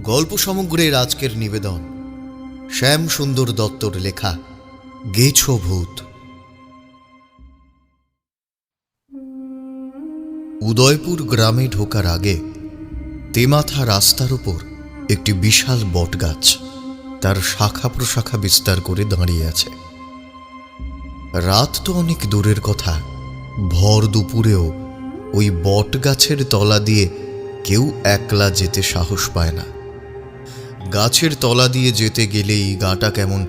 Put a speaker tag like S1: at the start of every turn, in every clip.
S1: গল্প সমগ্রের আজকের নিবেদন শ্যাম সুন্দর দত্তর লেখা গেছো ভূত। উদয়পুর গ্রামে ঢোকার আগে তেমাথা রাস্তার উপর একটি বিশাল বটগাছ তার শাখা প্রশাখা বিস্তার করে দাঁড়িয়ে আছে। রাত তো অনেক দূরের কথা, ভর দুপুরেও ওই বটগাছের তলা দিয়ে কেউ একলা যেতে সাহস পায় না। গাছের তলা দিয়ে যেতে গেলেই গাটা কেমন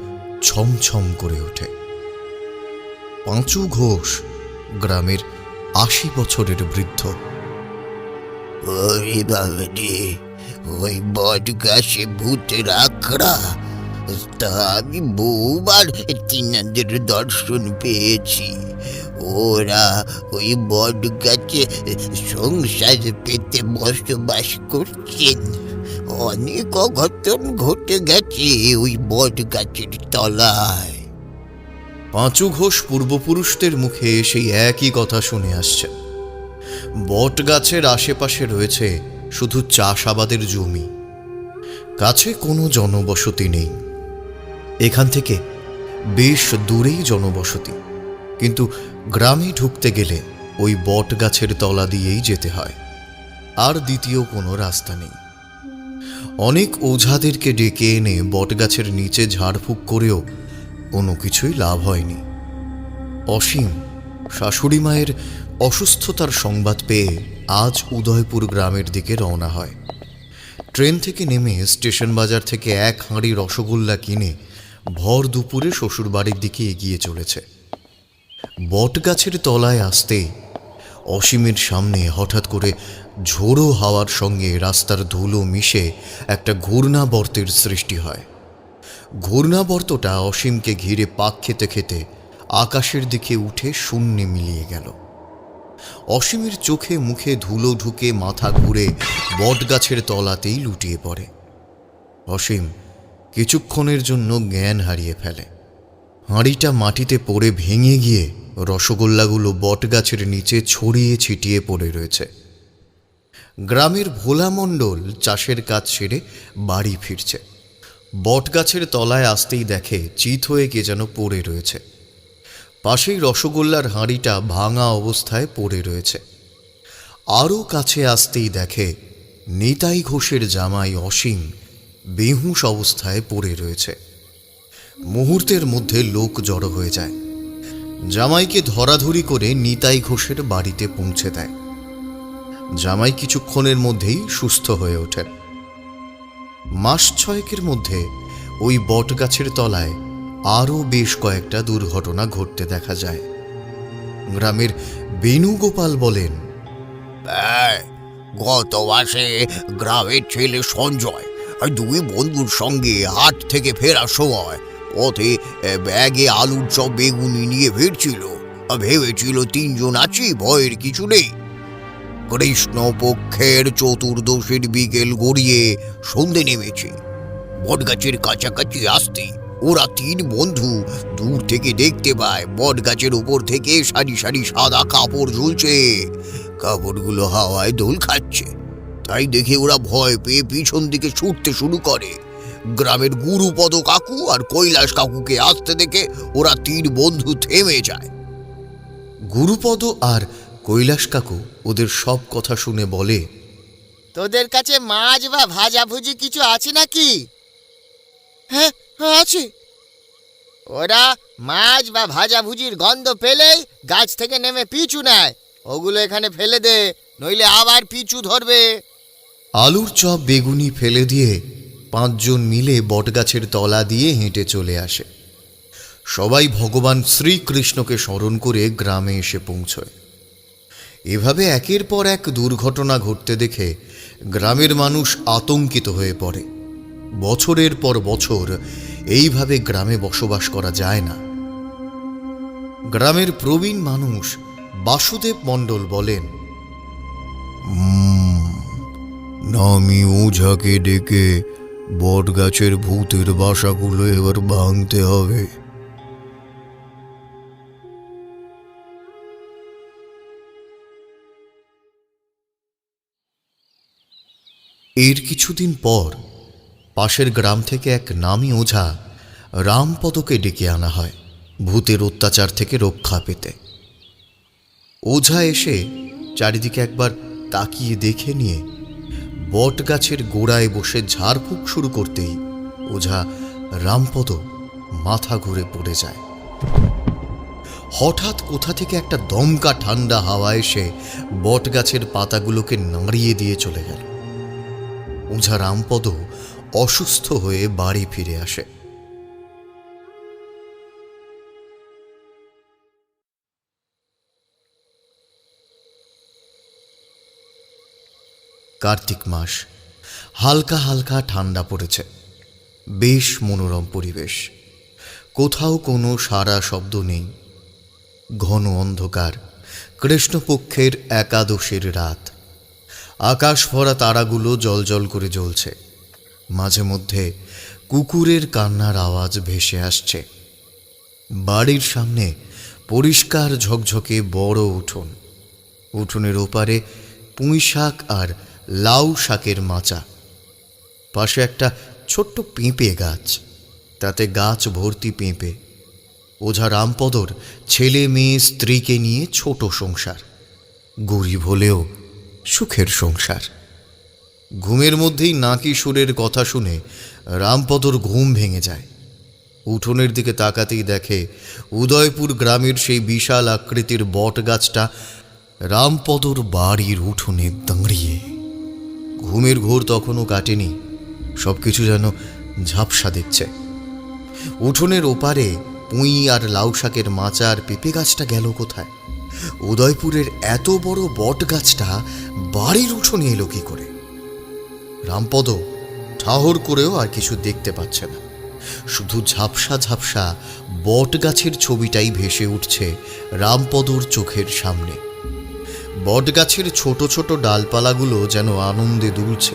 S1: ছমছম করে ওঠে। পাঁচু ঘোষ গ্রামের ৮০ বছরের বৃদ্ধ।
S2: ওরে বাবা রে, ওই বট গাছে ভূতের আখড়া। তা আমি বহুবার তিনাদের দর্শন পেয়েছি। ওরা ওই বট গাছে সংসার পেতে বসবাস করছেন। অনেক অঘটন ঘটে গেছে ওই বট গাছের তলায়।
S1: পাঁচু ঘোষ পূর্বপুরুষদের মুখে সেই একই কথা শুনে আসছে। বট গাছের আশেপাশে রয়েছে শুধু চাষাবাদের জমি, কাছে কোনো জনবসতি নেই। এখান থেকে বেশ দূরেই জনবসতি, কিন্তু গ্রামে ঢুকতে গেলে ওই বট গাছের তলা দিয়েই যেতে হয়, আর দ্বিতীয় কোনো রাস্তা নেই। অনেক ওঝাদেরকে ডেকে এনে বটগাছের নিচে ঝাড়ফুঁক করেও কোনো কিছুই লাভ হয়নি। অসীম শাশুড়ি মায়ের অসুস্থতার সংবাদ পেয়ে আজ উদয়পুর গ্রামের দিকে রওনা হয়। ট্রেন থেকে নেমে স্টেশন বাজার থেকে এক হাঁড়ি রসগোল্লা কিনে ভর দুপুরে শ্বশুরবাড়ির দিকে এগিয়ে চলেছে। বটগাছের তলায় আসতেই অসীমের সামনে হঠাৎ করে ঝোড়ো হাওয়ার সঙ্গে রাস্তার ধুলো মিশে একটা ঘূর্ণাবর্তের সৃষ্টি হয়। ঘূর্ণাবর্তটা অসীমকে ঘিরে পাক খেতে খেতে আকাশের দিকে উঠে শূন্যে মিলিয়ে গেল। অসীমের চোখে মুখে ধুলো ঢুকে মাথা ঘুরে বটগাছের তলাতেই লুটিয়ে পড়ে। অসীম কিছুক্ষণের জন্য জ্ঞান হারিয়ে ফেলে। হাঁড়িটা মাটিতে পড়ে ভেঙে গিয়ে রসগোল্লাগুলো বটগাছের নিচে ছড়িয়ে ছিটিয়ে পড়ে রয়েছে। গ্রামের ভোলা মণ্ডল চাষের কাজ সেরে বাড়ি ফিরছে। বটগাছের তলায় আসতেই দেখে চিত হয়ে কে যেন পড়ে রয়েছে। পাশেই রসগোল্লার হাঁড়িটা ভাঙা অবস্থায় পড়ে রয়েছে। আরও কাছে আসতেই দেখে নিতাই ঘোষের জামাই অসীম বেহুঁশ অবস্থায় পড়ে রয়েছে। মুহূর্তের মধ্যে লোক জড়ো হয়ে যায়। জামাইকে ধরাধরি করে নিতাই ঘোষের বাড়িতে পৌঁছে দেয়। জামাই কিছুক্ষণের মধ্যেই সুস্থ হয়ে ওঠেন। মাস ৬ মধ্যে ওই বটগাছের তলায় আরও বেশ কয়েকটা দুর্ঘটনা ঘটতে দেখা যায়। গ্রামের বেণুগোপাল বলেন,
S2: গত মাসে গ্রামের ছেলে সঞ্জয় আর দুই বন্ধুর সঙ্গে হাট থেকে ফেরার সময় পথে ব্যাগে আলুর চপ বেগুনি নিয়ে ফিরছিল। ভেবেছিল তিনজন আছি, ভয়ের কিছু নেই। কৃষ্ণপক্ষের চতুর্দশীর বিকেল গড়িয়ে সন্ধে নেমেছে। বটগাছের কাছাকাছি আসতে ওরা তিন বন্ধু দূর থেকে দেখতে পায় বটগাছের উপর থেকে সারি সারি সাদা কাপড় ঝুলছে। কাপড়গুলো হাওয়ায় দোল খাচ্ছে। তাই দেখে ওরা ভয় পেয়ে পিছন দিকে ছুটতে শুরু করে। গ্রামের গুরুপদ কাকু আর কৈলাস কাকুকে আসতে দেখে ওরা তিন বন্ধু থেমে যায়।
S1: গুরুপদ আর কৈলাস কাকু ওদের সব কথা শুনে বলে,
S3: তোদের কাছে মাছ বা ভাজাভুজি কিছু আছে নাকি? হ্যাঁ আছে। ওরা মাছ বা ভাজাভুজির গন্ধ পেলেই গাছ থেকে নেমে পিছু নেয়। ওগুলো এখানে ফেলে দে, নইলে আবার পিছু ধরবে।
S1: আলুর চপ বেগুনি ফেলে দিয়ে ৫ জন মিলে বটগাছের তলা দিয়ে হেঁটে চলে আসে। সবাই ভগবান শ্রীকৃষ্ণকে স্মরণ করে গ্রামে এসে পৌঁছয়। এভাবে একের পর এক দুর্ঘটনা ঘটতে দেখে গ্রামের মানুষ আতঙ্কিত হয়ে পড়ে। বছরের পর বছর এইভাবে গ্রামে বসবাস করা যায় না। গ্রামের প্রবীণ মানুষ বাসুদেব মণ্ডল বলেন,
S2: নামি ওঝাকে ডেকে বটগাছের ভূতের বাসাগুলো এবার ভাঙতে হবে।
S1: এর কিছুদিন পর পাশের গ্রাম থেকে এক নামী ওঝা রামপদকে ডেকে আনা হয় ভূতের অত্যাচার থেকে রক্ষা পেতে। ওঝা এসে চারিদিকে একবার তাকিয়ে দেখে নিয়ে বট গাছের গোড়ায় বসে ঝাড়ফুঁক শুরু করতেই ওঝা রামপদ মাথা ঘুরে পড়ে যায়। হঠাৎ কোথা থেকে একটা দমকা ঠান্ডা হাওয়া এসে বট গাছের পাতাগুলোকে নাড়িয়ে দিয়ে চলে গেল। ওঝা রামপদ অসুস্থ হয়ে বাড়ি ফিরে আসে। কার্তিক মাস, হালকা হালকা ঠান্ডা পড়েছে, বেশ মনোরম পরিবেশ। কোথাও কোনো সারা শব্দ নেই। ঘন অন্ধকার, কৃষ্ণপক্ষের একাদশীর রাত। আকাশ ভরা তারাগুলো জলজল করে জ্বলছে। মাঝে মধ্যে কুকুরের কান্নার আওয়াজ ভেসে আসছে। বাড়ির সামনে পরিষ্কার ঝকঝকে বড় উঠোন। উঠোনের ওপারে পুঁই শাক আর লাউ শাকের মাচা। পাশে একটা ছোট্ট পেঁপে গাছ, তাতে গাছ ভর্তি পেঁপে। ওঝা রামপদর ছেলে মেয়ে স্ত্রীকে নিয়ে ছোট সংসার, গরিব হলেও সুখের সংসার। ঘুমের মধ্যেই নাকি সুরের কথা শুনে রামপদর ঘুম ভেঙে যায়। উঠোনের দিকে তাকাতেই দেখে উদয়পুর গ্রামের সেই বিশাল আকৃতির বট গাছটা রামপদর বাড়ির উঠোনে দাঁড়িয়ে। ঘুমের ঘোর তখনও কাটেনি, সবকিছু যেন ঝাপসা দেখছে। উঠোনের ওপারে পুঁই আর লাউ শাকের মাচা আর পেঁপে গাছটা গেল কোথায়? উদয়পুরের এত বড় বট গাছটা বাড়ির উঠোনে এলো কি করে? রামপদ ঠাহর করেও আর কিছু দেখতে পাচ্ছে না। শুধু ঝাপসা ঝাপসা বট গাছের ছবিটাই ভেসে উঠছে রামপদর চোখের সামনে। বট গাছের ছোট ছোট ডালপালাগুলো যেন আনন্দে দুলছে,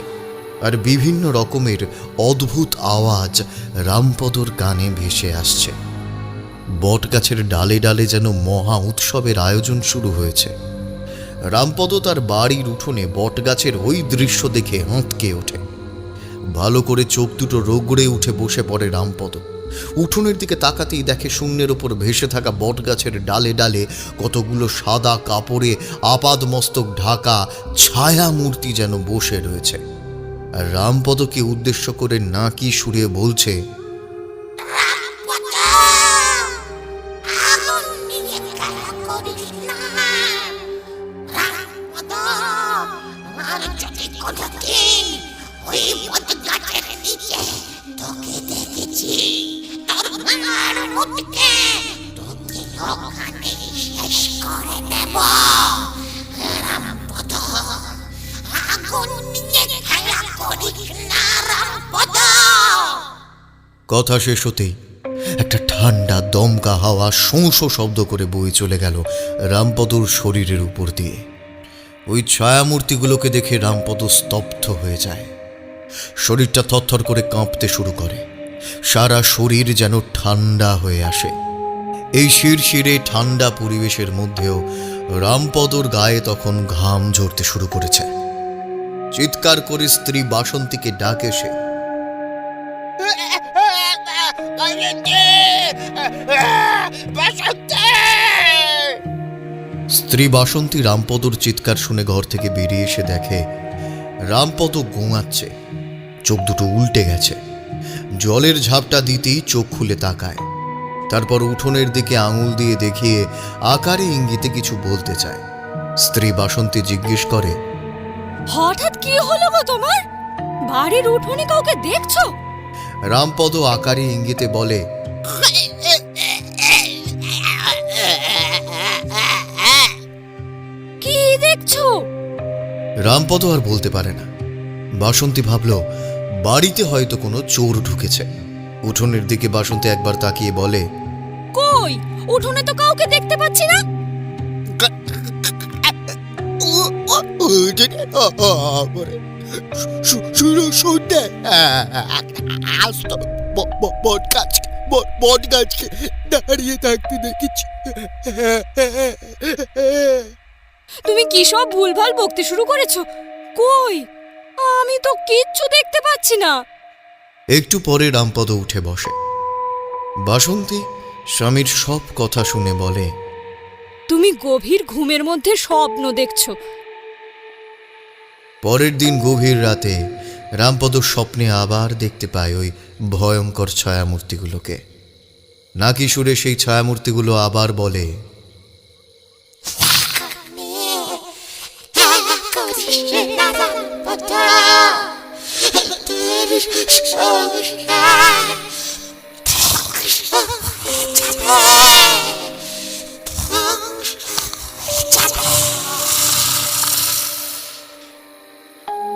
S1: আর বিভিন্ন রকমের অদ্ভুত আওয়াজ রামপদর কানে ভেসে আসছে। বট গাছের ডালে ডালে যেন মহা উৎসবের আয়োজন শুরু হয়েছে। রামপদ তার বাড়ির উঠোনে বট গাছের ওই দৃশ্য দেখে হাঁতকে ওঠে। ভালো করে চোখ দুটো রোগড়ে উঠে বসে পড়ে রামপদ। উঠোনের দিকে তাকাতেই দেখে শূন্যের ওপর ভেসে থাকা বট গাছের ডালে ডালে কতগুলো সাদা কাপড়ে আপাদ মস্তক ঢাকা ছায়া মূর্তি যেন বসে রয়েছে। আর রামপদকে উদ্দেশ্য করে নাকি সুরে বলছে, কথা শেষ হতেই একটা ঠান্ডা দমকা হাওয়া শোঁ শব্দ করে বয়ে চলে গেল রামপদর শরীরের উপর দিয়ে। ওই ছায়ামূর্তিগুলোকে দেখে রামপদ স্তব্ধ হয়ে যায়। শরীরটা থরথর করে কাঁপতে শুরু করে, সারা শরীর যেন ঠান্ডা হয়ে আসে। এই শিরশিরে ঠান্ডা পরিবেশের মধ্যেও রামপদর গায়ে তখন ঘাম ঝরতে শুরু করেছে। চিৎকার করে স্ত্রী বাসন্তীকে ডাকে সে। স্ত্রী বাসন্তী রামপদর চিৎকার শুনে ঘর থেকে বেরিয়ে এসে দেখে রামপদ ঘুমাচ্ছে, চোখ দুটো উল্টে গেছে। জলের ঝাপটা দিতেই চোখ খুলে তাকায়, তারপর উঠোনের দিকে আঙুল দিয়ে দেখিয়ে আকারে ইঙ্গিতে কিছু বলতে চায়। স্ত্রী বাসন্তী জিজ্ঞেস করে,
S4: হঠাৎ কি হলো গো তোমার? বাড়ির উঠোনে কাউকে দেখছো?
S1: রামপদ আকারে ইঙ্গিতে বলে,
S4: কি দেখছো?
S1: রামপদ আর বলতে পারে না। বাসন্তী ভাবল বাড়িতে হয়তো কোনো চোর ঢুকেছে। উঠোনের দিকে বাসন্তী একবার তাকিয়ে বলে,
S4: কই, উঠোনে তো কাউকে দেখতে পাচ্ছি না।
S2: বট গাছকে দাঁড়িয়ে থাকতে দেখেছি।
S4: তুমি কি সব ভুলভাল বকতে শুরু করেছো? কই, আমি তো কিচ্ছু দেখতে পাচ্ছি না।
S1: একটু পরে রামপদ উঠে বসে। বাসন্তী স্বামীর সব কথা শুনে বলে,
S4: তুমি গভীর ঘুমের মধ্যে স্বপ্ন দেখছো।
S1: পরের দিন গভীর রাতে রামপদ স্বপ্নে আবার দেখতে পায় ওই ভয়ঙ্কর ছায়ামূর্তিগুলোকে। নাকি সুরে সেই ছায়ামূর্তিগুলো আবার বলে,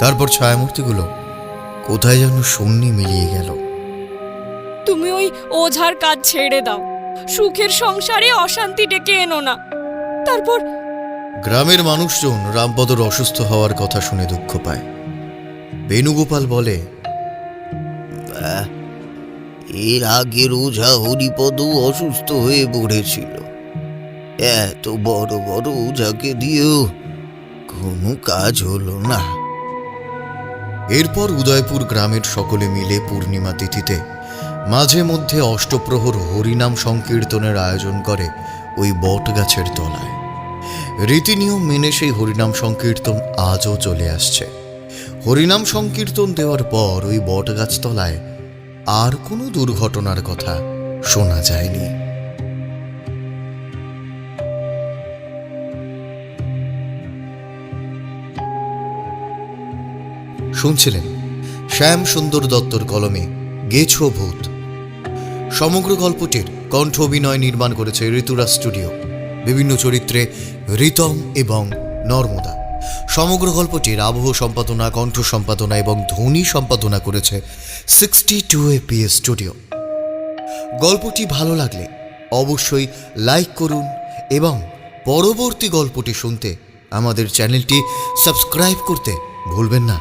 S1: তারপর ছায়ামূর্তিগুলো কোথায় যেন শূন্যে মিলিয়ে গেল।
S4: তুমি ওই ওঝার কাজ ছেড়ে দাও, সুখের সংসারে অশান্তি ডেকে এনো না। তারপর
S1: গ্রামের মানুষজন রামপদর অসুস্থ হওয়ার কথা শুনে দুঃখ পায়। বেণুগোপাল বলে,
S2: এর আগের ওঝা হরিপদ অসুস্থ হয়ে পড়েছিল। এত বড় বড় ওঝাকে দিয়েও কোনো কাজ হলো না।
S1: এরপর উদয়পুর গ্রামের সকলে মিলে পূর্ণিমা তিথিতে মাঝে মধ্যে অষ্টপ্রহর হরিনাম সংকীর্তনের আয়োজন করে ওই বট গাছের তলায়। রীতিনিয়ম মেনে সেই হরিনাম সংকীর্তন আজও চলে আসছে। হরিনাম সংকীর্তন দেওয়ার পর ওই বট গাছ তলায় আর কোনো দুর্ঘটনার কথা শোনা যায়নি। শুনছিলেন শ্যাম সুন্দর দত্তর কলমে গেছো ভূত। সমগ্র গল্পটির কণ্ঠ অভিনয় নির্মাণ করেছে ঋতুরাজ স্টুডিও। বিভিন্ন চরিত্রে রিতম এবং নর্মদা। সমগ্র গল্পটির আবহ সম্পাদনা, কণ্ঠ সম্পাদনা এবং ধ্বনি সম্পাদনা করেছে 62 APS স্টুডিও। গল্পটি ভালো লাগলে অবশ্যই লাইক করুন এবং পরবর্তী গল্পটি শুনতে আমাদের চ্যানেলটি সাবস্ক্রাইব করতে ভুলবেন না।